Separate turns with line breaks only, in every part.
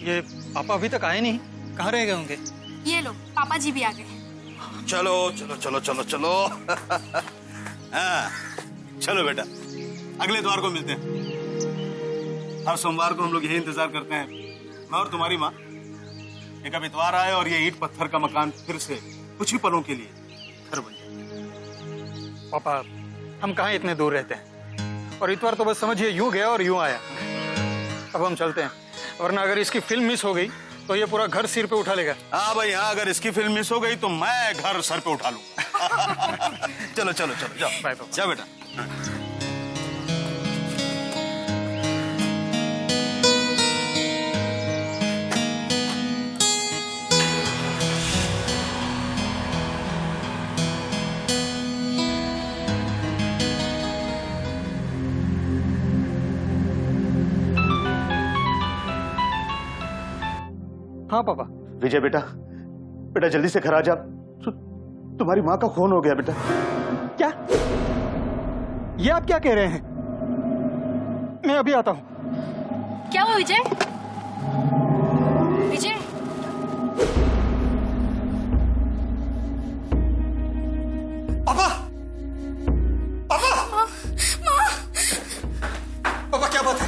ये पापा अभी तक आए नहीं, कहाँ रह गए होंगे?
ये लो, पापा जी भी आ गए।
चलो चलो चलो चलो चलो। हाँ, चलो बेटा, अगले इतवार को मिलते हैं। हर सोमवार को हम लोग यही इंतजार करते हैं, मैं और तुम्हारी माँ। एक अब इतवार आए और ये ईंट पत्थर का मकान फिर से कुछ ही पलों के लिए घर बन जाए।
पापा, हम कहाँ इतने दूर रहते हैं, और इतवार तो बस समझिए यूं गया और यूं आया। अब हम चलते हैं, वरना अगर इसकी फिल्म मिस हो गई तो ये पूरा घर सिर पे उठा लेगा।
हाँ भाई हाँ, अगर इसकी फिल्म मिस हो गई तो मैं घर सर पे उठा लूंगा। चलो चलो चलो जाओ।
बाय पापा।
जाओ बेटा।
हाँ पापा।
विजय बेटा, बेटा जल्दी से घर आ जा। तुम्हारी माँ का खून हो गया बेटा।
क्या? ये आप क्या कह रहे हैं? मैं अभी आता हूँ।
क्या हुआ विजय? विजय,
पापा! पापा! पापा क्या बात है?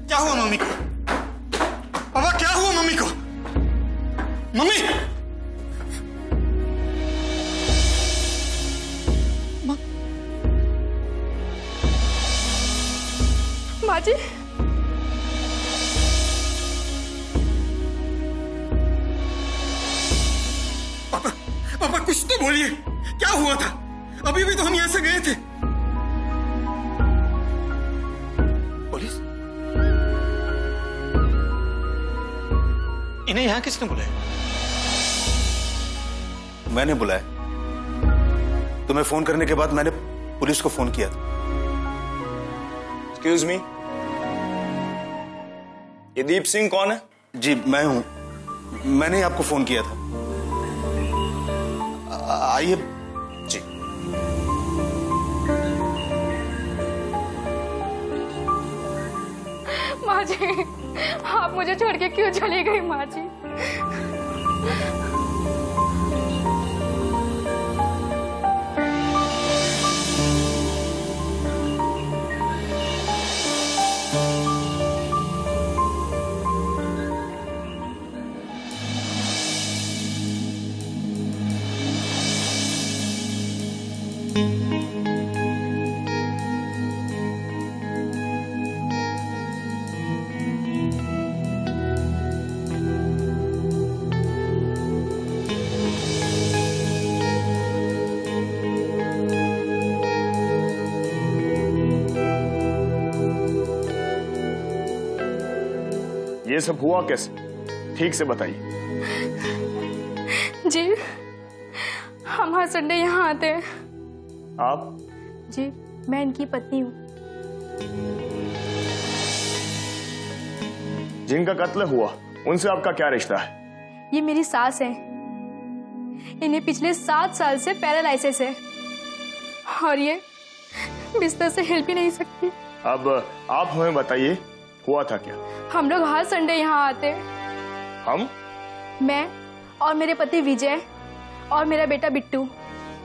क्या हुआ मम्मी को? पापा क्या हुआ मम्मी को? मम्मी!
माँ जी,
पापा, पापा कुछ तो बोलिए, क्या हुआ था? अभी भी तो हम यहाँ से गए थे। पुलिस? इन्हें यहाँ किसने बुलाया?
मैंने बुलाया। तुम्हें फोन करने के बाद मैंने पुलिस को फोन किया था।
एक्सक्यूज मी, ये दीप सिंह कौन है?
जी मैं हूं, मैंने आपको फोन किया था। आइए।
जी।
माँ जी, आप मुझे छोड़ के क्यों चली गई माँ जी?
ये सब हुआ कैसे? ठीक से बताइए।
जी, हम हर संडे यहाँ आते हैं।
आप?
जी, मैं इनकी पत्नी हूँ।
जिनका कत्ल हुआ उनसे आपका क्या रिश्ता है?
ये मेरी सास है। इन्हें पिछले 7 साल से पैरालाइसिस है और ये बिस्तर से हिल भी नहीं सकती।
अब आप हमें बताइए, हुआ था क्या?
हम लोग हर संडे यहाँ आते हैं।
हम?
मैं और मेरे पति विजय और मेरा बेटा बिट्टू।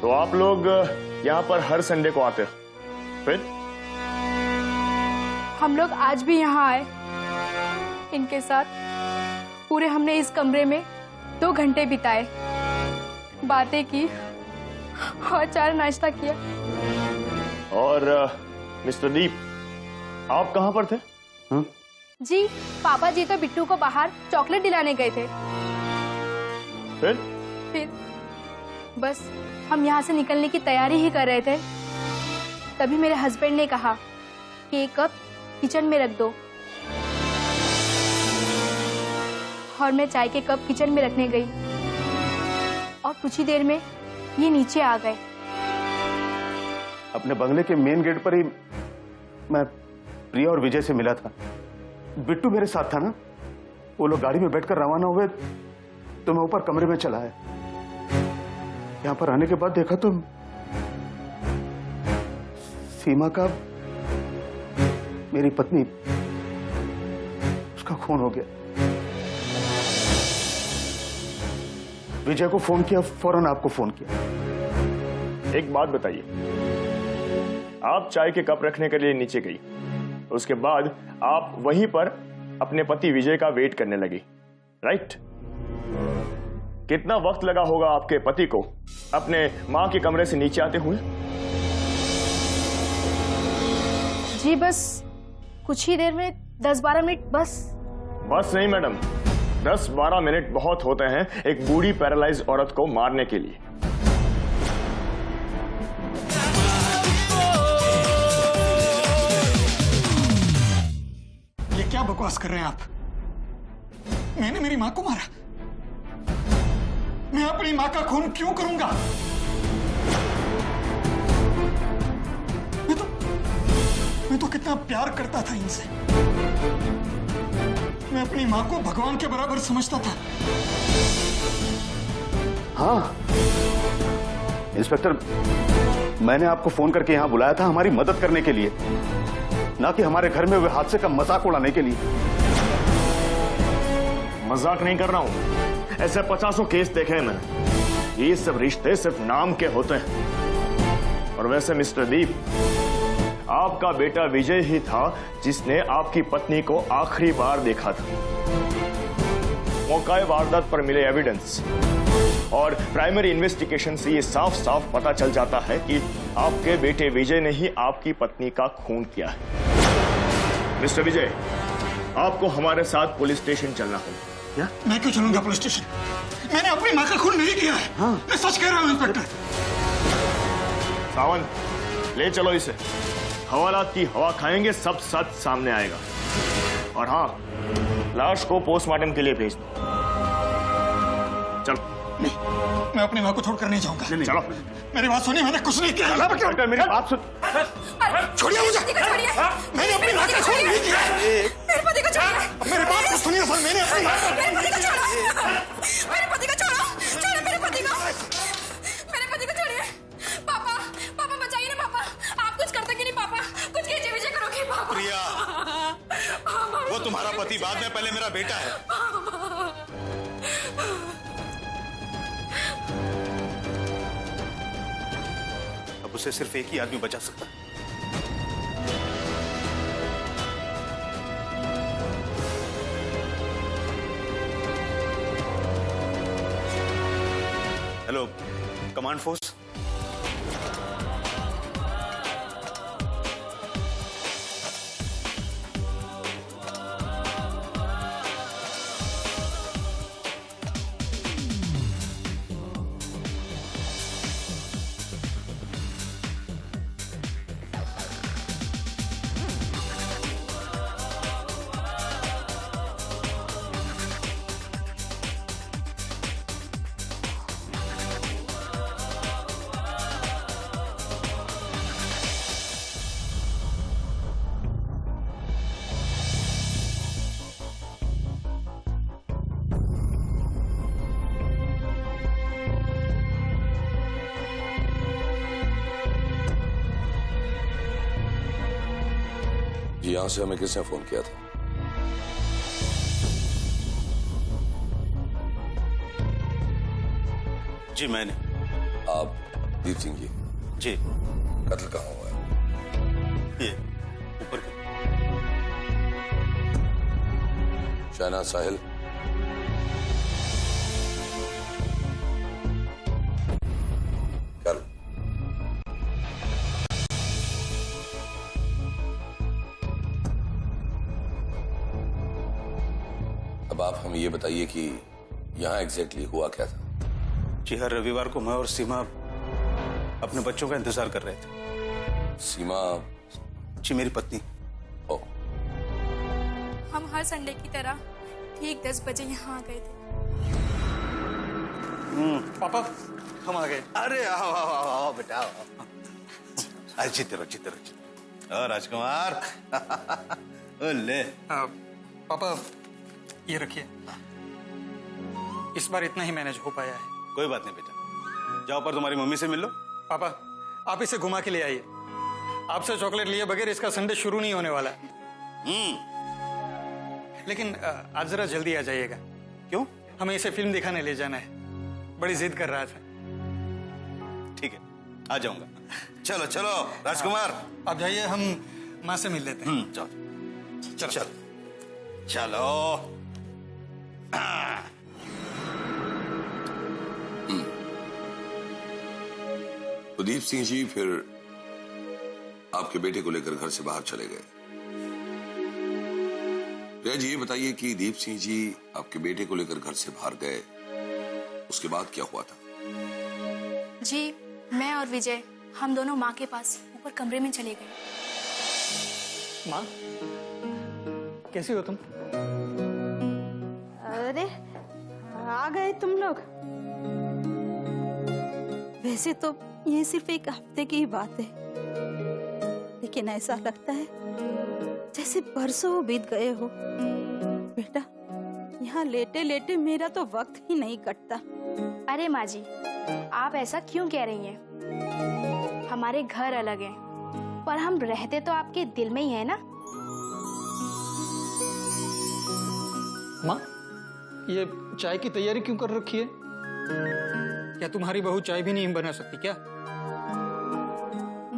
तो आप लोग यहाँ पर हर संडे को आते हो? फिर
हम लोग आज भी यहाँ आए। इनके साथ पूरे हमने इस कमरे में 2 घंटे बिताए, बातें की और 4 नाश्ता किया।
और मिस्टर दीप, आप कहाँ पर थे?
जी, पापा जी तो बिट्टू को बाहर चॉकलेट दिलाने गए थे। फिर बस हम यहाँ से निकलने की तैयारी ही कर रहे थे, तभी मेरे हस्बैंड ने कहा कि एक कप किचन में रख दो, और मैं चाय के कप किचन में रखने गई और कुछ ही देर में ये नीचे आ गए।
अपने बंगले के मेन गेट पर ही मैं प्रिया और विजय से मिला था। बिट्टू मेरे साथ था ना। वो लोग गाड़ी में बैठकर रवाना हुए तो मैं ऊपर कमरे में चला आया। यहाँ पर आने के बाद देखा तो सीमा का, मेरी पत्नी, उसका खून हो गया। विजय को फोन किया, फौरन आपको फोन किया।
एक बात बताइए, आप चाय के कप रखने के लिए नीचे गई, उसके बाद आप वहीं पर अपने पति विजय का वेट करने लगी, राइट? कितना वक्त लगा होगा आपके पति को अपने मां के कमरे से नीचे आते हुए?
जी बस कुछ ही देर में 10-12 मिनट बस।
बस नहीं मैडम, 10-12 मिनट बहुत होते हैं एक बूढ़ी पैरालाइज औरत को मारने के लिए।
ये क्या बकवास कर रहे हैं आप? मैंने मेरी मां को मारा? मैं अपनी मां का खून क्यों करूंगा? मैं तो कितना प्यार करता था इनसे। मैं अपनी मां को भगवान के बराबर समझता था।
हाँ इंस्पेक्टर, मैंने आपको फोन करके यहां बुलाया था हमारी मदद करने के लिए, ना कि हमारे घर में हुए हादसे का मजाक उड़ाने के लिए।
मजाक नहीं कर रहा हूं, ऐसे 50 केस देखे हैं मैंने। ये सब रिश्ते सिर्फ नाम के होते हैं। और वैसे मिस्टर दीप, आपका बेटा विजय ही था जिसने आपकी पत्नी को आखिरी बार देखा था। मौका वारदात पर मिले एविडेंस और प्राइमरी इन्वेस्टिगेशन से ये साफ साफ पता चल जाता है कि आपके बेटे विजय ने ही आपकी पत्नी का खून किया है। मिस्टर विजय, आपको हमारे साथ पुलिस स्टेशन चलना होगा।
क्या?
मैं क्यों चलूंगा पुलिस स्टेशन? मैंने अपनी मां का खून नहीं किया है। हाँ। मैं सच कह रहा हूं इंस्पेक्टर।
सावंत, ले चलो इसे। हवालात की हवा खाएंगे, सब सच सामने आएगा। और हाँ, लाश को पोस्टमार्टम के लिए भेज दो। चलो।
नहीं, मैं अपनी मां को छोड़कर नहीं जाऊंगा।
चलो।
मेरी बात सुनिए, मैंने कुछ नहीं किया।
मेरी बात सुन।
छोड़िए मुझे। मैंने अपनी मां का खून नहीं किया। मेरे पति को छोड़िए। मेरी बात तो सुनिए सर, मैंने अपनी मां का खून नहीं किया।
मेरे पति को छोड़ो, छोड़ो मेरे पति को, मेरे पति को छोड़िए। पापा, पापा बचाइए ना पापा। आप कुछ करते कि नहीं पापा? कुछ कीजिए, विजय करोगे पापा।
प्रिया, वो तुम्हारा पति बाद में, पहले मेरा बेटा है। अब उसे सिर्फ एक ही आदमी बचा सकता है। Hello, command force.
यहां से हमें किसने फोन किया था?
जी मैंने।
आप दीप सिंह जी?
जी।
कत्ल कहाँ हुआ है?
ये ऊपर की।
शहनाज साहिल? कल? अब आप हमें ये बताइए कि यहां एग्जैक्टली हुआ क्या था?
जी, हर रविवार को मैं और सीमा अपने बच्चों का इंतजार कर रहे थे।
सीमा?
जी, मेरी पत्नी।
ओ।
हम हर संडे की तरह ठीक 10 बजे यहाँ आ गए थे।
पापा, हम आ गए।
अरे आओ आओ आओ आओ बेटा, आओ। अरे जीते रहो, जीते रहो। और राजकुमार। ले।
पापा, ये रखिए। इस बार इतना ही मैनेज हो पाया है।
कोई बात नहीं बेटा, जाओ पर तुम्हारी मम्मी से मिल लो।
पापा, आप इसे घुमा के ले आइए। आपसे चॉकलेट लिए बगैर इसका संडे शुरू नहीं होने वाला। लेकिन आज जरा जल्दी आ जाइएगा।
क्यों?
हमें इसे फिल्म दिखाने ले जाना है। बड़ी जिद कर रहा था।
ठीक है, आ जाऊंगा। चलो चलो राजकुमार।
अब जाइए, हम माँ से मिल लेते हैं।
चलो
चलो
चलो चलो।
उदीप सिंह जी फिर आपके बेटे को लेकर घर से बाहर चले गए। प्रिया जी, ये बताइए कि दीप सिंह जी आपके बेटे को लेकर घर से बाहर गए, उसके बाद क्या हुआ था?
जी, मैं और विजय हम दोनों माँ के पास ऊपर कमरे में चले गए।
माँ, कैसी हो तुम?
अरे आ गए तुम लोग। वैसे तो ये सिर्फ एक हफ्ते की ही बात है, लेकिन ऐसा लगता है जैसे बरसों बीत गए हो। बेटा, यहाँ लेटे लेटे मेरा तो वक्त ही नहीं कटता।
अरे माँ जी, आप ऐसा क्यों कह रही हैं? हमारे घर अलग हैं, पर हम रहते तो आपके दिल में ही है ना।
माँ, ये चाय की तैयारी क्यों कर रखी है? क्या तुम्हारी बहू चाय भी नहीं बना सकती क्या?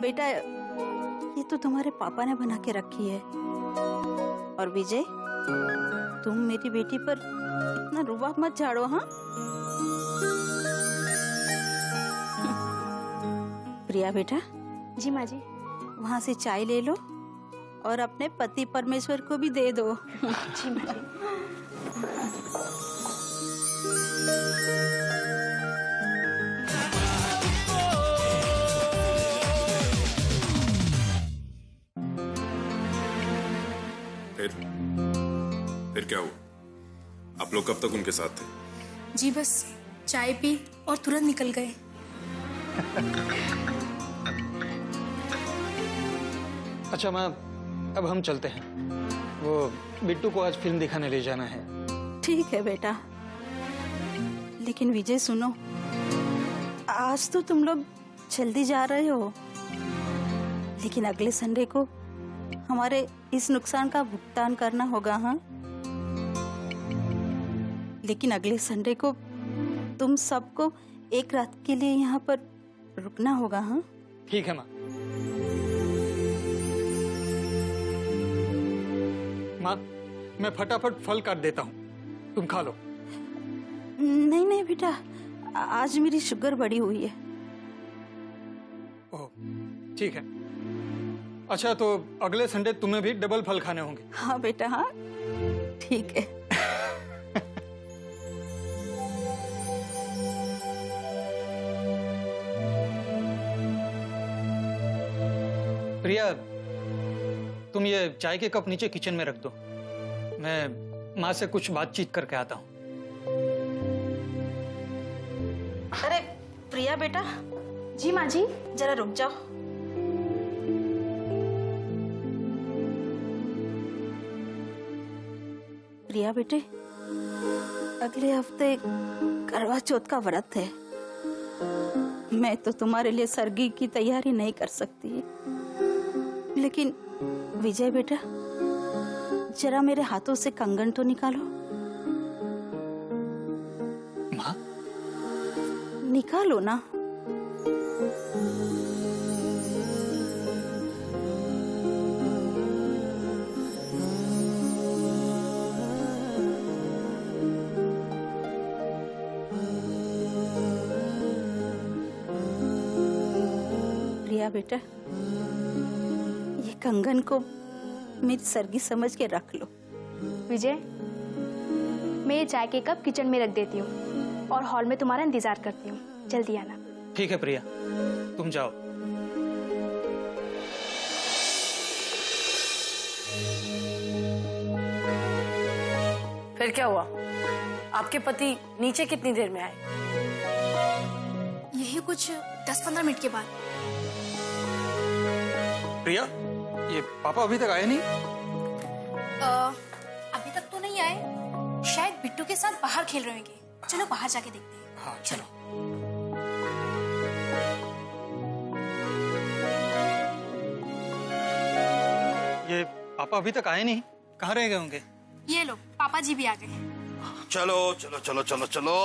बेटा, ये तो तुम्हारे पापा ने बना के रखी है। और विजय, तुम मेरी बेटी पर इतना रुबाब मत झाड़ो। हाँ, प्रिया बेटा।
जी माँ जी।
वहाँ से चाय ले लो और अपने पति परमेश्वर को भी दे दो।
जी माँ जी।
फिर क्या हुआ? आप लोग कब तक उनके साथ थे?
जी बस चाय पी और तुरंत निकल गए।
अच्छा माँ, अब हम चलते हैं। वो बिट्टू को आज फिल्म दिखाने ले जाना है।
ठीक है बेटा, लेकिन विजय सुनो, आज तो तुम लोग जल्दी जा रहे हो, लेकिन अगले संडे को हमारे इस नुकसान का भुगतान करना होगा। हाँ, लेकिन अगले संडे को तुम सबको एक रात के लिए यहाँ पर रुकना होगा। हाँ,
ठीक है माँ। माँ, मैं फटाफट फल काट देता हूँ, तुम खा लो।
नहीं नहीं बेटा, आज मेरी शुगर बढ़ी हुई है।
ओह, ठीक है। अच्छा, तो अगले संडे तुम्हें भी डबल फल खाने होंगे।
हाँ बेटा, हाँ ठीक है।
प्रिया, तुम ये चाय के कप नीचे किचन में रख दो, मैं माँ से कुछ बातचीत करके आता हूँ।
अरे प्रिया बेटा।
जी माँ जी।
जरा रुक जाओ। प्रिया बेटे, अगले हफ्ते करवा चौथ का व्रत है। मैं तो तुम्हारे लिए सरगी की तैयारी नहीं कर सकती, लेकिन विजय बेटा, जरा मेरे हाथों से कंगन तो निकालो।
माँ,
निकालो ना। प्रिया बेटा, ये कंगन को मेरी सरगी समझ के रख लो।
विजय, मैं ये चाय के कप किचन में रख देती हूँ और हॉल में तुम्हारा इंतजार करती हूँ। जल्दी आना।
ठीक है प्रिया, तुम जाओ।
फिर क्या हुआ? आपके पति नीचे कितनी देर में आए?
यही कुछ 10-15 मिनट के बाद।
प्रिया, ये पापा अभी तक आए नहीं?
अभी तक तो नहीं आए, शायद बिट्टू के साथ बाहर खेल रहे होंगे। चलो बाहर जाके देखते हैं।
हाँ चलो। ये पापा अभी तक आए नहीं, कहाँ रह गए होंगे?
ये लो, पापा जी भी आ गए।
चलो चलो चलो चलो चलो।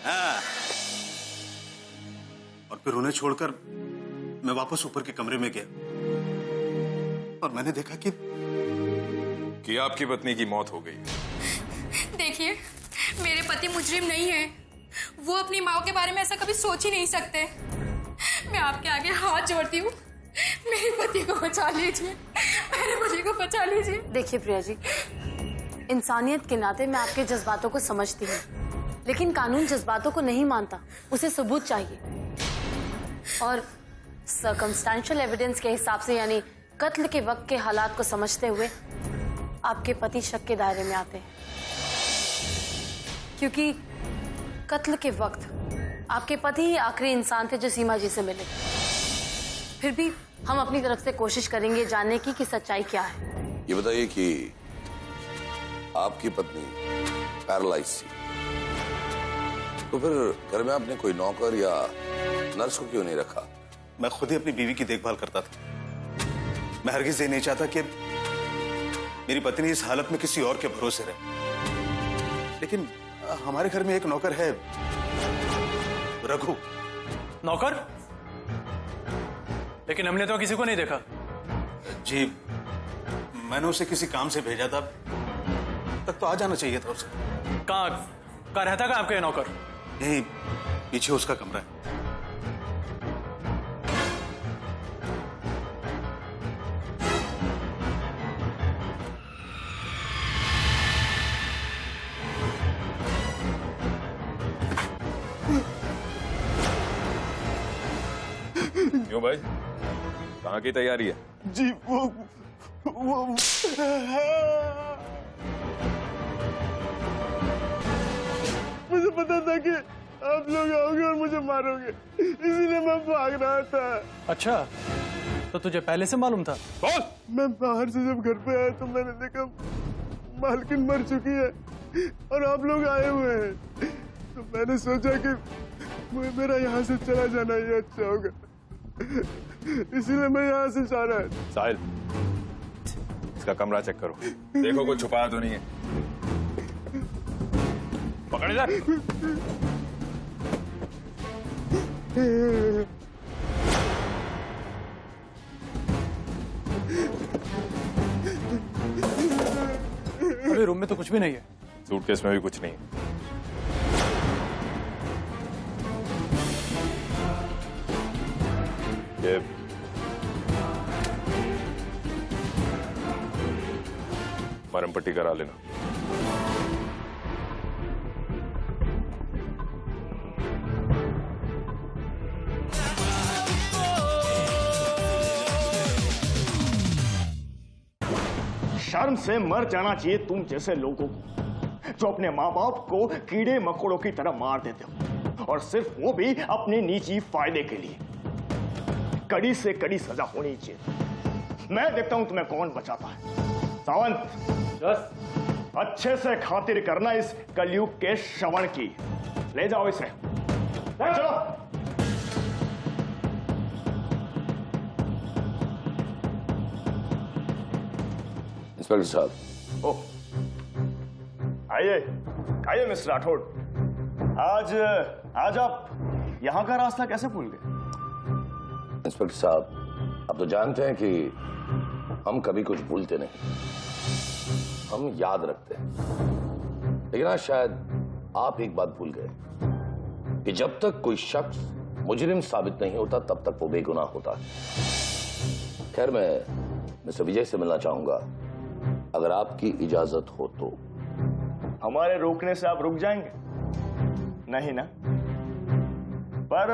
हाँ। और फिर उन्हें छोड़कर मैं वापस ऊपर के कमरे में गया और मैंने देखा कि
आपकी पत्नी की मौत हो गई।
देखिए, मेरे पति मुजरिम नहीं है। वो अपनी माँ के बारे में ऐसा कभी सोच ही नहीं सकते। मैं आपके आगे हाथ जोड़ती हूँ, मेरे पति को बचा लीजिए, मेरे पति को बचा लीजिए।
देखिए प्रिया जी, इंसानियत के नाते मैं आपके जज्बातों को समझती हूँ, लेकिन कानून जज्बातों को नहीं मानता, उसे सबूत चाहिए। और सर्कमस्टेंशियल एविडेंस के हिसाब से, यानी कत्ल के वक्त के हालात को समझते हुए, आपके पति शक के दायरे में आते हैं। क्योंकि कत्ल के वक्त आपके पति ही आखिरी इंसान थे जो सीमा जी से मिले। फिर भी हम अपनी तरफ से कोशिश करेंगे जानने की कि सच्चाई क्या है।
ये बताइए कि आपकी पत्नी पैरालाइज थी, तो फिर घर में आपने कोई नौकर या नर्स को क्यों नहीं रखा?
मैं खुद ही अपनी बीवी की देखभाल करता था। मैं हरगिज ये नहीं चाहता कि मेरी पत्नी इस हालत में किसी और के भरोसे रहे। लेकिन हमारे घर में एक नौकर है, रघु।
नौकर? लेकिन हमने तो किसी को नहीं देखा।
जी, मैंने उसे किसी काम से भेजा था, तक तो आ जाना चाहिए था उसे।
कहाँ रहता आपका ये नौकर?
यहीं पीछे उसका कमरा है।
क्यों भाई, कहाँ की तैयारी है?
जी वो मुझे पता था कि आप लोग आओगे और मुझे मारोगे, इसीलिए मैं भाग रहा था।
अच्छा, तो तुझे पहले से मालूम था?
बोल।
मैं बाहर से जब घर पे आया तो मैंने देखा मालकिन मर चुकी है और आप लोग आए हुए हैं, तो मैंने सोचा कि मेरा यहाँ से चला जाना ही अच्छा होगा, इसीलिए मैं यहाँ से जा रहा है।
साहिल, इसका कमरा चेक करो, देखो कुछ छुपाया तो नहीं है। पकड़ इधर।
अरे रूम में तो कुछ भी नहीं है।
सूटकेस में भी कुछ नहीं है। ये मरहम पट्टी करा लेना।
शर्म से मर जाना चाहिए तुम जैसे लोगों को जो अपने माँ बाप को कीड़े मकोड़ों की तरह मार देते हो, और सिर्फ वो भी अपने निजी फायदे के लिए। कड़ी से कड़ी सजा होनी चाहिए। मैं देखता हूं तुम्हें कौन बचाता है। सावंत, अच्छे से खातिर करना इस कलयुग के श्रवण की। ले जाओ इसे, ले चलो।
इंस्पेक्टर साहब।
ओह, आइए आइए मिस्टर राठौड़। आज आप यहां का रास्ता कैसे भूल गए?
इंस्पेक्टर साहब, आप तो जानते हैं कि हम कभी कुछ भूलते नहीं, हम याद रखते हैं। लेकिन आज शायद आप एक बात भूल गए कि जब तक कोई शख्स मुजरिम साबित नहीं होता तब तक वो बेगुनाह होता है। खैर, मैं मिस्टर विजय से मिलना चाहूंगा, अगर आपकी इजाजत हो तो।
हमारे रोकने से आप रुक जाएंगे? नहीं ना? पर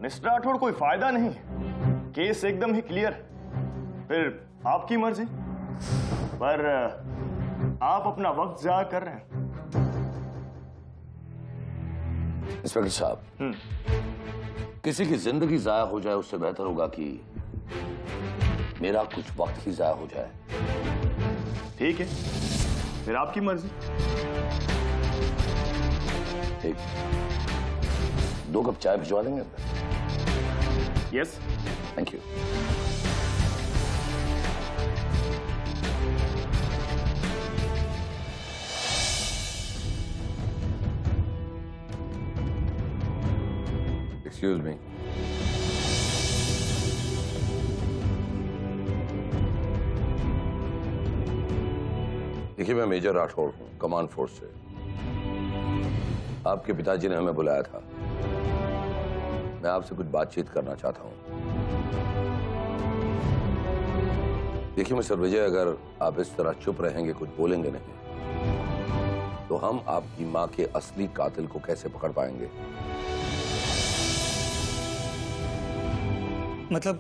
मिस्टर राठौड़, कोई फायदा नहीं है, केस एकदम ही क्लियर है। फिर आपकी मर्जी, पर आप अपना वक्त जाया कर रहे हैं।
इंस्पेक्टर साहब, किसी की जिंदगी जाया हो जाए उससे बेहतर होगा कि मेरा कुछ वक्त ही जाया हो जाए।
ठीक है, फिर आपकी मर्जी।
ठीक, 2 कप चाय भिजवा देंगे?
Yes,
thank you. Excuse me. देखिए, मैं मेजर राठौड़ हूं, कमांड फोर्स से। आपके पिताजी ने हमें बुलाया था। मैं आपसे कुछ बातचीत करना चाहता हूं। देखिए मिस्टर विजय, अगर आप इस तरह चुप रहेंगे, कुछ बोलेंगे नहीं, तो हम आपकी मां के असली कातिल को कैसे पकड़ पाएंगे?
मतलब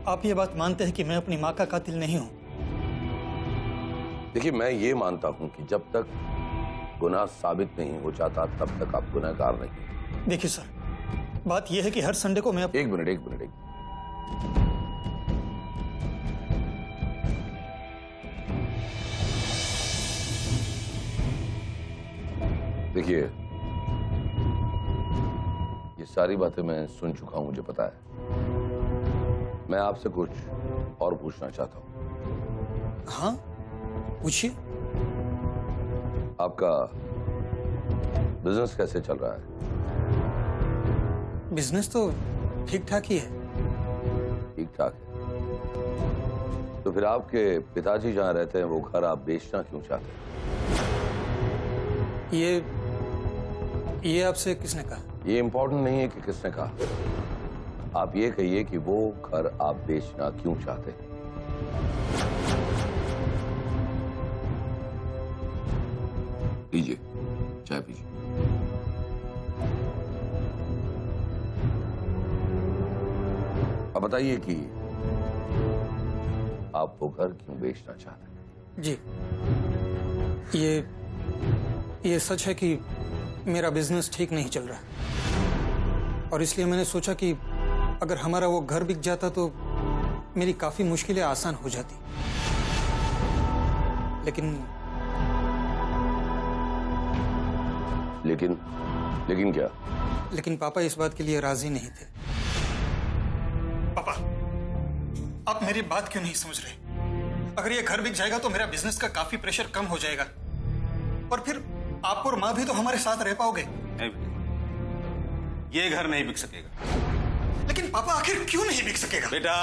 आप ये बात मानते हैं कि मैं अपनी माँ का कातिल नहीं हूं?
देखिए, मैं ये मानता हूं कि जब तक गुनाह साबित नहीं हो जाता तब तक आप गुनहगार नहीं।
देखिए सर, बात यह है कि हर संडे को मैं
एक मिनट। देखिए, ये सारी बातें मैं सुन चुका हूं, मुझे पता है। मैं आपसे कुछ और पूछना चाहता हूं।
हाँ, पूछिए।
आपका बिजनेस कैसे चल रहा है?
बिजनेस तो ठीक ठाक ही है।
ठीक ठाक है। तो फिर आपके पिताजी जहां रहते हैं वो घर आप बेचना क्यों चाहते हैं?
ये आपसे किसने कहा?
ये इंपॉर्टेंट नहीं है कि किसने कहा। आप ये कहिए कि वो घर आप बेचना क्यों चाहते हैं? लीजिए, चाय पीजिए। अब बताइए कि आप वो घर क्यों बेचना चाहते हैं?
जी, ये सच है कि मेरा बिजनेस ठीक नहीं चल रहा, और इसलिए मैंने सोचा कि अगर हमारा वो घर बिक जाता तो मेरी काफी मुश्किलें आसान हो जाती।
लेकिन क्या?
लेकिन पापा इस बात के लिए राजी नहीं थे। पापा, आप मेरी बात क्यों नहीं समझ रहे? अगर ये घर बिक जाएगा तो मेरा बिजनेस का काफी प्रेशर कम हो जाएगा, और फिर आप और माँ भी तो हमारे साथ रह पाओगे।
नहीं, ये घर नहीं बिक सकेगा।
लेकिन पापा, आखिर क्यों नहीं बिक सकेगा?
बेटा,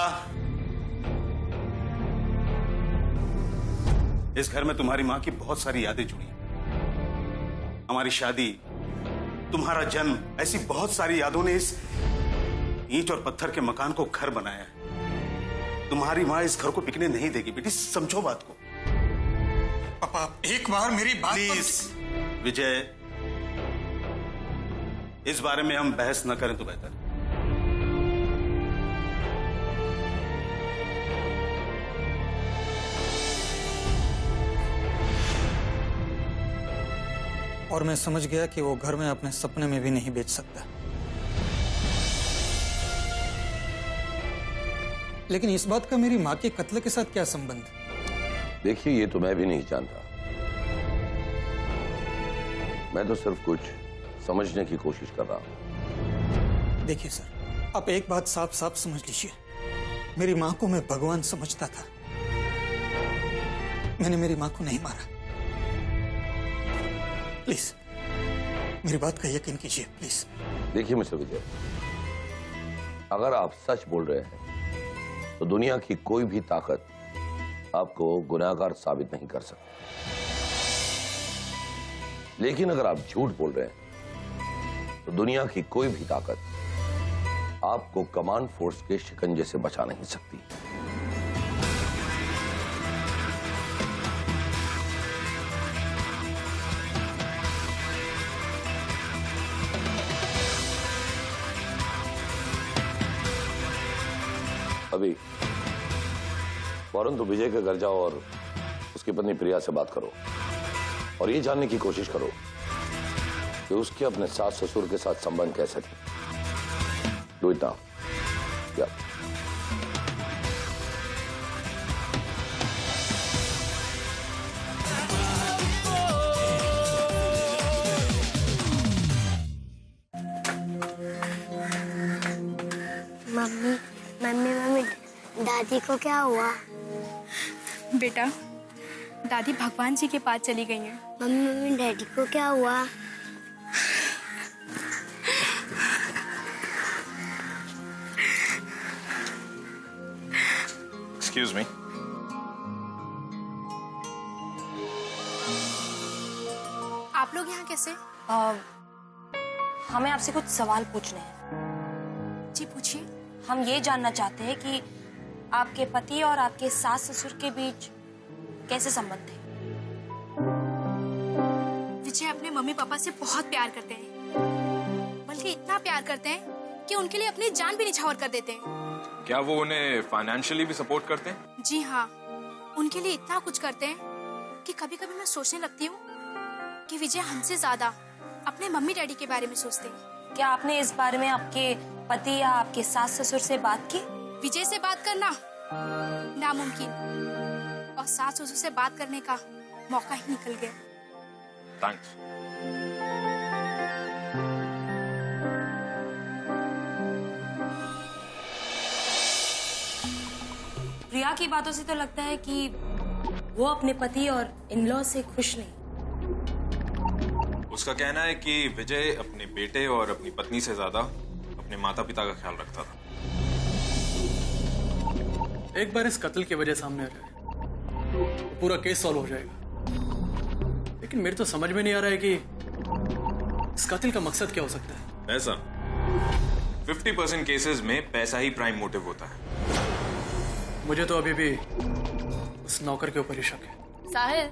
इस घर में तुम्हारी माँ की बहुत सारी यादें जुड़ी हैं। हमारी शादी, तुम्हारा जन्म, ऐसी बहुत सारी यादों ने इस ईंट और पत्थर के मकान को घर बनाया है। तुम्हारी माँ इस घर को बिकने नहीं देगी। बेटी, समझो बात को।
पापा, एक बार मेरी बात
प्लीज विजय, इस बारे में हम बहस न करें तो बेहतर है।
और मैं समझ गया कि वो घर मैं अपने सपने में भी नहीं बेच सकता। लेकिन इस बात का मेरी माँ के कत्ल के साथ क्या संबंध?
देखिए, ये तो मैं भी नहीं जानता। मैं तो सिर्फ कुछ समझने की कोशिश कर रहा हूं।
देखिए सर, आप एक बात साफ साफ समझ लीजिए, मेरी माँ को मैं भगवान समझता था। मैंने मेरी माँ को नहीं मारा। प्लीज मेरी बात का यकीन कीजिए, प्लीज।
देखिए मिस्टर विजय, अगर आप सच बोल रहे हैं तो दुनिया की कोई भी ताकत आपको गुनहगार साबित नहीं कर सकती। लेकिन अगर आप झूठ बोल रहे हैं तो दुनिया की कोई भी ताकत आपको कमांड फोर्स के शिकंजे से बचा नहीं सकती। अभी फौरन तो विजय के घर जाओ और उसकी पत्नी प्रिया से बात करो और ये जानने की कोशिश करो कि उसके अपने सास ससुर के साथ संबंध कैसे थे। Do it now. या
मम्मी मम्मी मम्मी दादी को क्या हुआ?
बेटा, दादी भगवान जी के पास चली गई हैं।
मम्मी मम्मी डैडी को क्या हुआ?
Excuse me.
आप लोग यहाँ कैसे?
हमें आपसे कुछ सवाल पूछने हैं।
जी पूछिए।
हम ये जानना चाहते हैं कि आपके पति और आपके सास ससुर के बीच कैसे संबंध थे?
विजय अपने मम्मी पापा से बहुत प्यार करते हैं, बल्कि इतना प्यार करते हैं कि उनके लिए अपनी जान भी निछावर कर देते हैं।
क्या वो उन्हें फाइनेंशियली भी सपोर्ट करते हैं?
जी हाँ, उनके लिए इतना कुछ करते हैं कि कभी कभी मैं सोचने लगती हूँ कि विजय हमसे ज्यादा अपने मम्मी डैडी के बारे में सोचते हैं।
क्या आपने इस बारे में आपके पति या आपके सास ससुर से बात की?
विजय से बात करना नामुमकिन, और सास ससुर से बात करने का मौका ही निकल गया।
थैंक्स।
प्रिया की बातों से तो लगता है कि वो अपने पति और इन-लॉ से खुश नहीं।
उसका कहना है कि विजय अपने बेटे और अपनी पत्नी से ज्यादा अपने माता पिता का ख्याल रखता था।
एक बार इस कत्ल की वजह सामने आ जाए तो पूरा केस सॉल्व हो जाएगा, लेकिन मेरे तो समझ में नहीं आ रहा है कि इस कत्ल का मकसद क्या हो सकता है।
पैसा। 50% केसेस में पैसा ही प्राइम मोटिव होता है।
मुझे तो अभी भी उस नौकर के ऊपर ही शक है।
साहिल,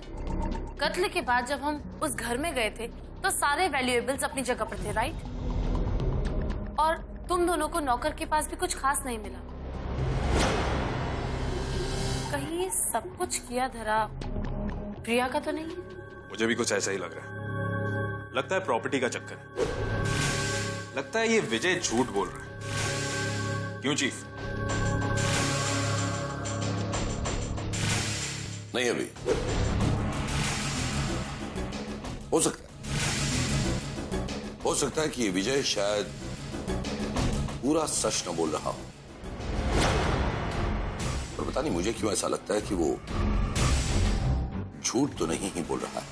कत्ल के बाद जब हम उस घर में गए थे तो सारे वैल्यूएबल्स अपनी जगह पर थे, राइट? और तुम दोनों को नौकर के पास भी कुछ खास नहीं मिला। कहीं ये सब कुछ किया धरा प्रिया का तो नहीं है?
मुझे भी कुछ ऐसा ही लग रहा है। लगता है प्रॉपर्टी का चक्कर है। लगता है ये विजय झूठ बोल रहा है। क्यों चीफ?
नहीं, अभी हो सकता है कि विजय शायद पूरा सच न बोल रहा हो, पर पता नहीं मुझे क्यों ऐसा लगता है कि वो झूठ तो नहीं ही बोल रहा है।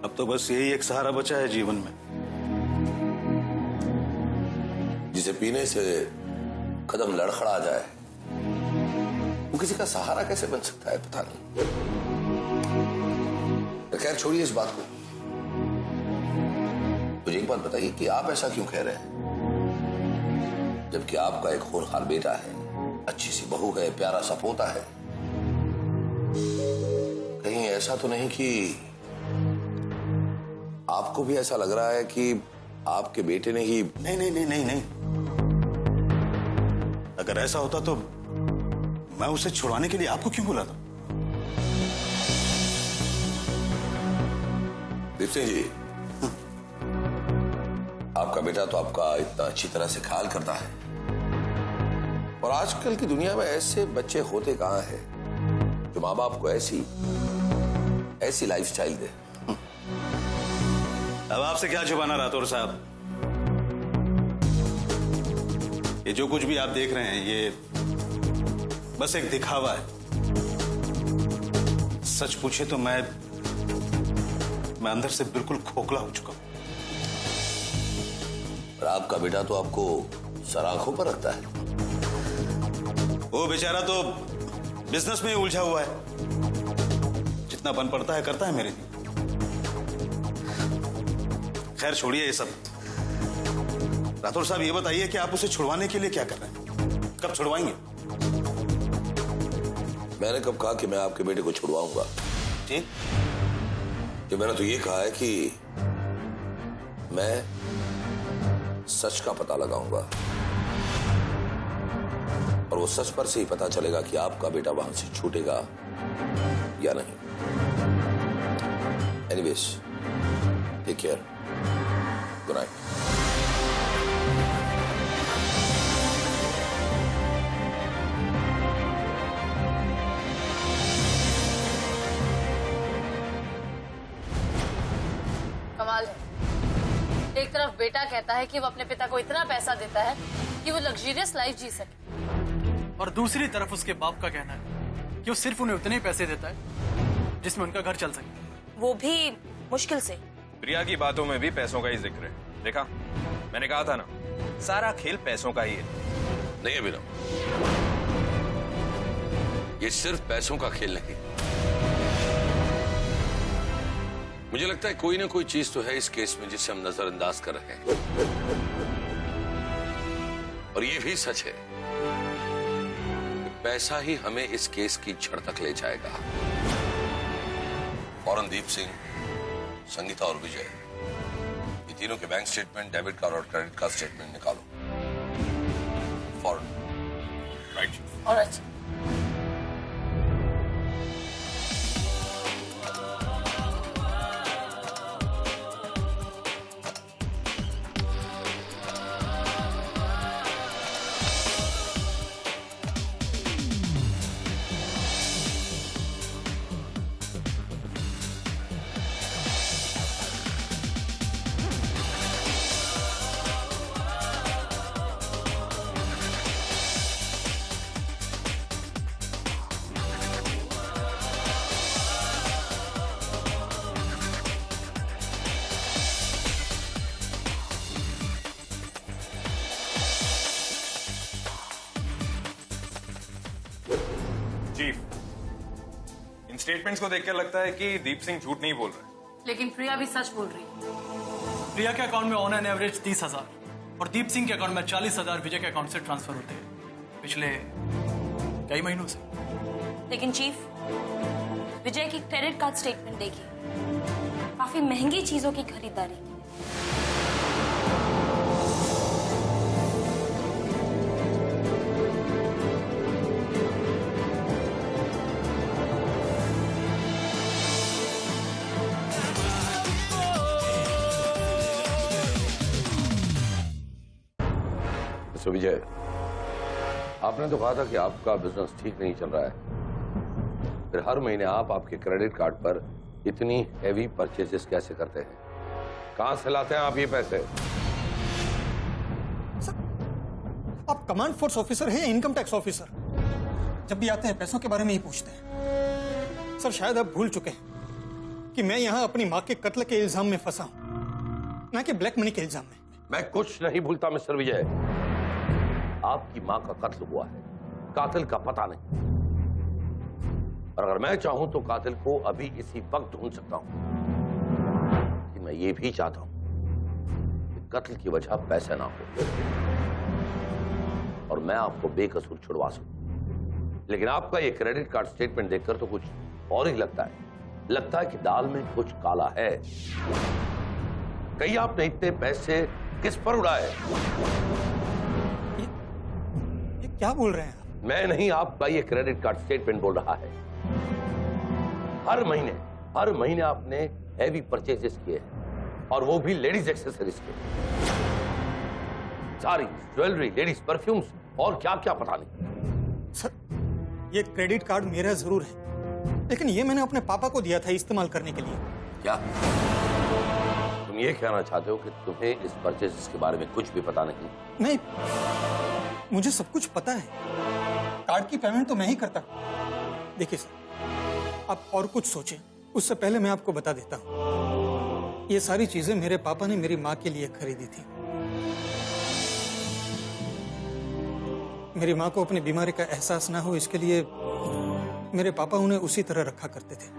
अब तो बस यही एक सहारा बचा है जीवन में,
जिसे पीने से कदम लड़खड़ा जाए वो किसी का सहारा कैसे बन सकता है, पता नहीं। खैर छोड़िए इस बात को। मुझे एक बात बताइए कि आप ऐसा क्यों कह रहे हैं, जबकि आपका एक होनहार बेटा है, अच्छी सी बहू है, प्यारा सा पोता है। कहीं ऐसा तो नहीं कि आपको भी ऐसा लग रहा है कि आपके बेटे ने ही?
नहीं नहीं नहीं नहीं नहीं, अगर ऐसा होता तो मैं उसे छुड़वाने के लिए आपको क्यों बुला था?
दीप सिंह जी, आपका बेटा तो आपका इतना अच्छी तरह से ख्याल करता है, और आजकल की दुनिया में ऐसे बच्चे होते कहां हैं जो माँ बाप को ऐसी लाइफस्टाइल दे।
अब आपसे क्या छुपाना राठौर साहब, ये जो कुछ भी आप देख रहे हैं ये बस एक दिखावा है। सच पूछे तो मैं अंदर से बिल्कुल खोखला हो चुका हूं।
और आपका बेटा तो आपको सराखों पर रखता है।
वो बेचारा तो बिजनेस में उलझा हुआ है, जितना बन पड़ता है करता है मेरे लिए। खैर छोड़िए ये सब। राठौर साहब ये बताइए कि आप उसे छुड़वाने के लिए क्या कर रहे हैं, कब छुड़वाएंगे?
मैंने कब कहा कि मैं आपके बेटे को छुड़वाऊंगा?
जी?
कि मैंने तो ये कहा है कि मैं सच का पता लगाऊंगा, और वो सच पर से ही पता चलेगा कि आपका बेटा वहां से छूटेगा या नहीं। Anyways, take care, good night.
कमाल है, एक तरफ बेटा कहता है कि वो अपने पिता को इतना पैसा देता है कि वो लग्जरियस लाइफ जी सके,
और दूसरी तरफ उसके बाप का कहना है कि वो सिर्फ उन्हें उतने ही पैसे देता है जिसमें उनका घर चल सके।
वो भी मुश्किल से।
प्रिया की बातों में भी पैसों का ही जिक्र है। देखा, मैंने कहा था ना, सारा खेल पैसों का ही है।
नहीं अभिनव, ये सिर्फ पैसों का खेल नहीं। मुझे लगता है कोई ना कोई चीज तो है इस केस में जिसे हम नजरअंदाज कर रहे हैं। और ये भी सच है कि पैसा ही हमें इस केस की जड़ तक ले जाएगा। फौरनदीप सिंह, संगीता और विजय, ये तीनों के बैंक स्टेटमेंट, डेबिट कार्ड और क्रेडिट कार्ड स्टेटमेंट निकालो फौरन। राइट।
ऑलराइट।
चीफ, इन स्टेटमेंट्स को देखकर लगता है कि दीप सिंह झूठ नहीं बोल रहे।
लेकिन प्रिया भी सच बोल रही है।
प्रिया के अकाउंट में ऑन एन एवरेज 30,000 और दीप सिंह के अकाउंट में 40,000 विजय के अकाउंट से ट्रांसफर होते हैं पिछले कई महीनों से।
लेकिन चीफ, विजय की क्रेडिट कार्ड स्टेटमेंट देखिए, काफी महंगी चीजों की खरीदारी की।
मिस्टर विजय, आपने तो कहा था कि आपका बिजनेस ठीक नहीं चल रहा है, फिर हर महीने आप आपके क्रेडिट कार्ड पर इतनी हैवी परचेजेस कैसे करते हैं? कहां से लाते हैं आप ये पैसे?
आप कमांड फोर्स ऑफिसर है या इनकम टैक्स ऑफिसर? जब भी आते हैं पैसों के बारे में ही पूछते हैं। सर, शायद आप भूल चुके हैं कि मैं यहां अपनी मां के कत्ल के इल्जाम में फंसा हूं, ना कि ब्लैक मनी के इल्जाम में।
मैं कुछ नहीं भूलता मिस्टर विजय। आपकी मां का कत्ल हुआ है, कातिल का पता नहीं। और अगर मैं चाहूं तो कातिल को अभी इसी वक्त ढूंढ सकता हूं। कि मैं ये भी चाहता हूं कि कत्ल की वजह पैसे ना हो और मैं आपको बेकसूर छुड़वा सकूं। लेकिन आपका ये क्रेडिट कार्ड स्टेटमेंट देखकर तो कुछ और ही लगता है कि दाल में कुछ काला है। कहीं आपने इतने पैसे किस पर उड़ाए?
ये क्या बोल रहे हैं आप?
मैं नहीं, आपका ये क्रेडिट कार्ड स्टेटमेंट बोल रहा है। हर महीने आपने हैवी परचेजेस किए हैं, और वो भी लेडीज एक्सेसरीज के, सारी ज्वेलरी, लेडीज परफ्यूम्स और क्या क्या पता नहीं।
सर, ये क्रेडिट कार्ड मेरा जरूर है, लेकिन ये मैंने अपने पापा को दिया था इस्तेमाल करने के लिए।
क्या तुम ये कहना चाहते हो कि तुम्हें इस परचेजेस के बारे में कुछ भी पता नहीं?
नहीं, मुझे सब कुछ पता है। कार्ड की पेमेंट तो मैं ही करता। देखिए सर, आप और कुछ सोचें उससे पहले मैं आपको बता देता हूं। ये सारी चीजें मेरे पापा ने मेरी माँ के लिए खरीदी थी। मेरी माँ को अपनी बीमारी का एहसास ना हो, इसके लिए मेरे पापा उन्हें उसी तरह रखा करते थे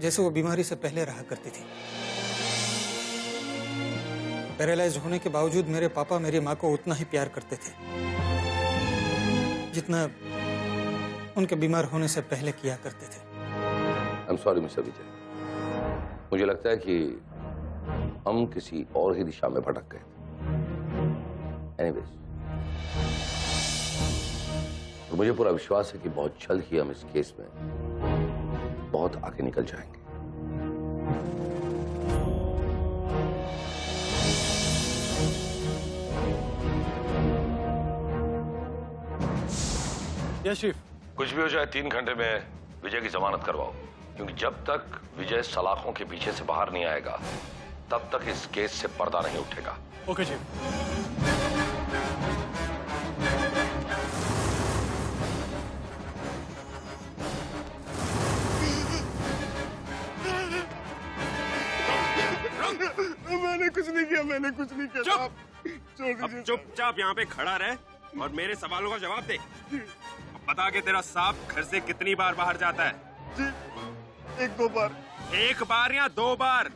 जैसे वो बीमारी से पहले रहा करती थी। पैरालाइज होने के बावजूद मेरे पापा मेरी माँ को उतना ही प्यार करते थे जितना उनके बीमार होने से पहले किया करते थे।
I'm sorry, मिस्टर विजय। मुझे लगता है कि हम किसी और ही दिशा में भटक गए। Anyways, और मुझे पूरा विश्वास है कि बहुत जल्द ही हम इस केस में बहुत आगे निकल जाएंगे।
Yes chief.
कुछ भी हो जाए 3 घंटे में विजय की जमानत करवाओ, क्योंकि जब तक विजय सलाखों के पीछे से बाहर नहीं आएगा तब तक इस केस से पर्दा नहीं उठेगा।
Okay chief.
कुछ नहीं किया, मैंने कुछ नहीं किया।
चुप!
छोड़ दीजिए।
अब चुपचाप यहाँ पे खड़ा रहे और मेरे सवालों का जवाब दे। अब बता के तेरा सांप घर से कितनी बार बाहर जाता है?
जी, 1-2 बार।
1 बार या 2 बार?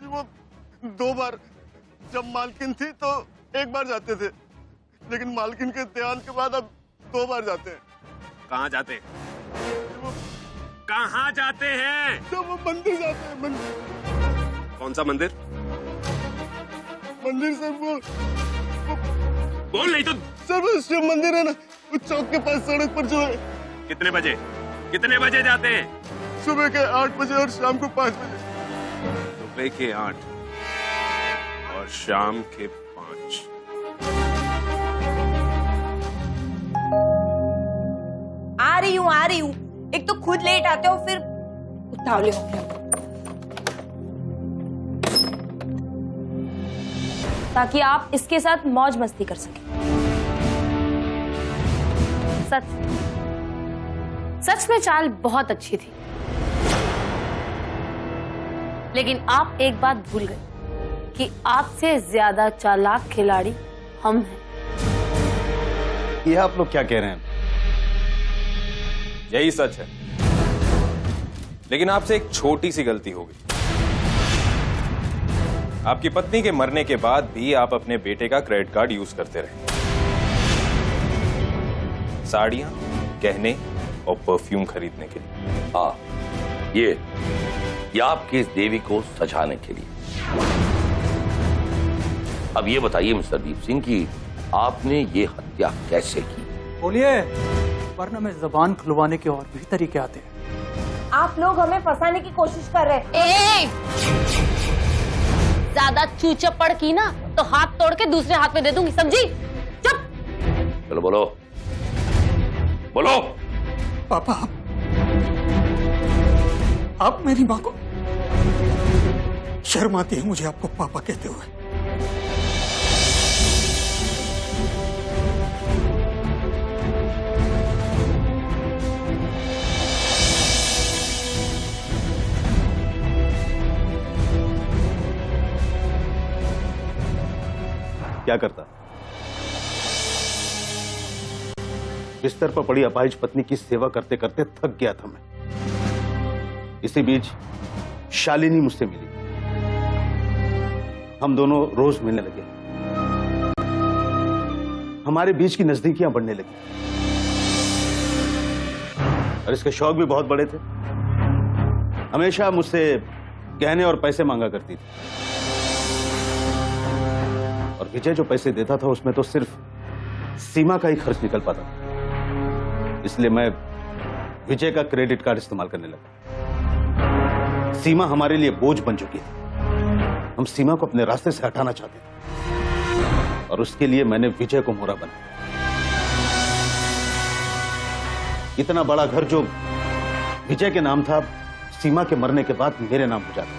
वो 2 बार। जब मालकिन थी तो 1 बार जाते थे, लेकिन मालकिन के देहांत के बाद अब 2 बार जाते हैं।
कहाँ जाते हैं? कहाँ जाते हैं?
तो वो मंदिर जाते हैं। मंदिर।
कौन सा मंदिर?
मंदिर सर, वो
बोल नहीं तो।
सर वो शिव मंदिर है ना, उस चौक के पास सड़क पर जो है।
कितने बजे? कितने बजे जाते हैं?
सुबह के 8 बजे और शाम को 5 बजे।
सुबह के 8 और शाम के 5।
आ रही हूँ। एक तो खुद लेट आते हो, फिर उतावले हो गए, ताकि आप इसके साथ मौज मस्ती कर सकें।
सच में चाल बहुत अच्छी थी, लेकिन आप एक बात भूल गए कि आपसे ज्यादा चालाक खिलाड़ी हम हैं।
ये आप लोग क्या कह रहे हैं?
यही सच है, लेकिन आपसे एक छोटी सी गलती हो गई। आपकी पत्नी के मरने के बाद भी आप अपने बेटे का क्रेडिट कार्ड यूज करते रहे। साड़ियां, गहने और परफ्यूम खरीदने के लिए।
हाँ, ये आपकी इस देवी को सजाने के लिए। अब ये बताइए मिस्टर दीप सिंह कि आपने ये हत्या कैसे की?
बोलिए, वरना मैं जबान खुलवाने के और भी तरीके आते हैं।
आप लोग हमें फंसाने की कोशिश कर रहे हैं।
ज्यादा चूचपड़ की ना तो हाथ तोड़ के दूसरे हाथ में दे दूंगी, समझी? चुप!
चलो बोलो, बोलो।
पापा, आप मेरी माँ को, शर्म आती है मुझे आपको पापा कहते हुए।
क्या करता? बिस्तर पर पड़ी अपाहिज पत्नी की सेवा करते करते थक गया था मैं। इसी बीच शालिनी मुझसे मिली। हम दोनों रोज मिलने लगे। हमारे बीच की नजदीकियां बढ़ने लगी और इसके शौक भी बहुत बड़े थे। हमेशा मुझसे गहने और पैसे मांगा करती थी और विजय जो पैसे देता था उसमें तो सिर्फ सीमा का ही खर्च निकल पाता था। इसलिए मैं विजय का क्रेडिट कार्ड इस्तेमाल करने लगा। सीमा हमारे लिए बोझ बन चुकी थी। हम सीमा को अपने रास्ते से हटाना चाहते थे और उसके लिए मैंने विजय को मोहरा बनाया। इतना बड़ा घर जो विजय के नाम था, सीमा के मरने के बाद मेरे नाम हो जाता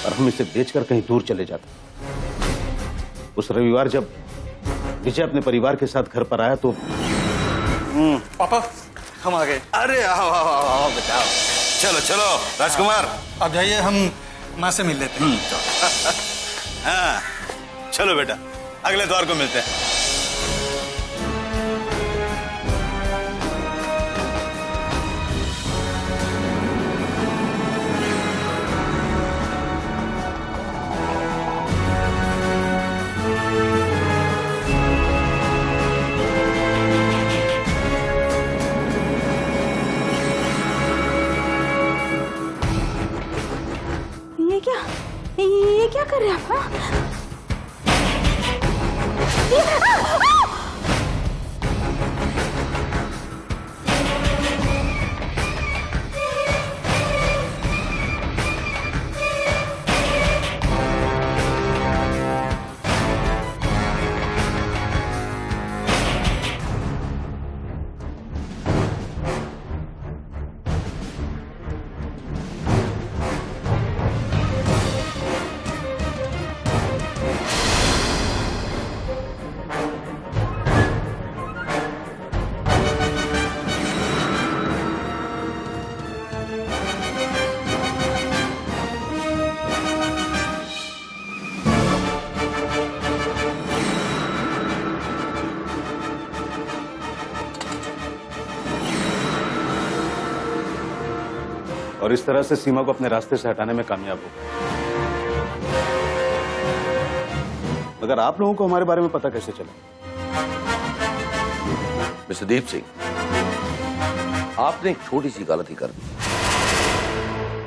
और हम इसे बेचकर कहीं दूर चले जाते। उस रविवार जब विजय अपने परिवार के साथ घर पर आया तो
पापा, हम आ गए।
अरे आओ आओ आओ आओ बेटा, चलो चलो राजकुमार।
अब जाइए, हम माँ से मिल लेते हैं।
हाँ, चलो बेटा, अगले द्वार को मिलते हैं।
ये क्या कर रहे हैं आप?
और इस तरह से सीमा को अपने रास्ते से हटाने में कामयाब हो गए। मगर आप लोगों को हमारे बारे में पता कैसे चला?
मिस्टर दीप सिंह, आपने एक छोटी सी गलती कर दी।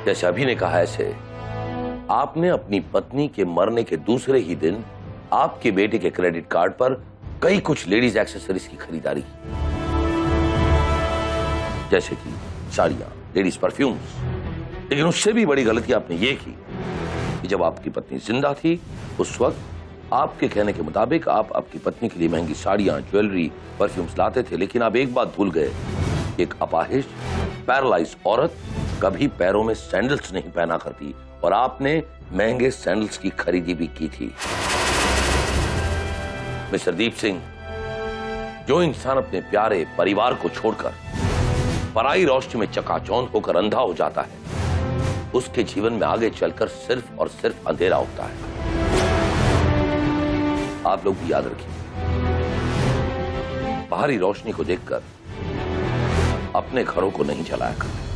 जैसे अभी ने कहा ऐसे, आपने अपनी पत्नी के मरने के दूसरे ही दिन आपके बेटे के क्रेडिट कार्ड पर कई कुछ लेडीज एक्सेसरीज की खरीदारी की, जैसे कि साड़ियां, लेडीज परफ्यूम्स। लेकिन उससे भी बड़ी गलती आपने ये की कि जब आपकी पत्नी जिंदा थी उस वक्त आपके कहने के मुताबिक आप आपकी पत्नी के लिए महंगी साड़ियां, ज्वेलरी, परफ्यूम्स लाते थे। लेकिन आप एक बात भूल गए, एक अपाहिज, पैरालाइज औरत कभी पैरों में सैंडल्स नहीं पहना करती, और आपने महंगे सैंडल्स की खरीदी भी की थी। मिस्टर दीप सिंह, जो इंसान अपने प्यारे परिवार को छोड़कर पराई रोशनी में चकाचौंध होकर अंधा हो जाता है, उसके जीवन में आगे चलकर सिर्फ और सिर्फ अंधेरा होता है। आप लोग भी याद रखिए, बाहरी रोशनी को देखकर अपने घरों को नहीं जलाया करते।